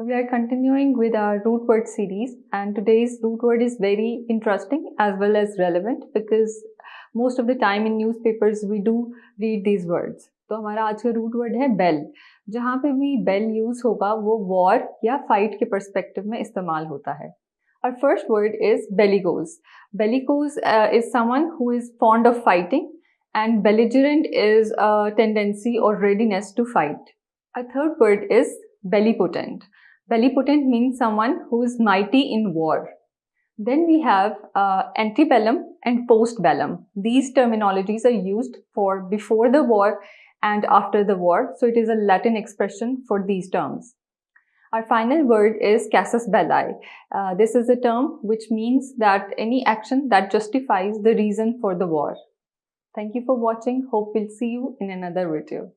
We are continuing with our root word series, and today's root word is very interesting as well as relevant because most of the time in newspapers we do read these words. तो हमारा आज का root word है bell. जहाँ पे भी bell use होगा वो वॉर या फाइट के पर्सपेक्टिव में इस्तेमाल होता है. Our first word is bellicose. Bellicose is someone who is fond of fighting, and belligerent is a tendency or readiness to fight. Our third word is bellipotent. Bellipotent means someone who is mighty in war. Then we have antebellum and postbellum. These terminologies are used for before the war and after the war, so it is a Latin expression for these terms. Our final word is casus belli. This is a term which means that any action that justifies the reason for the war. Thank you for watching. Hope we'll see you in another video.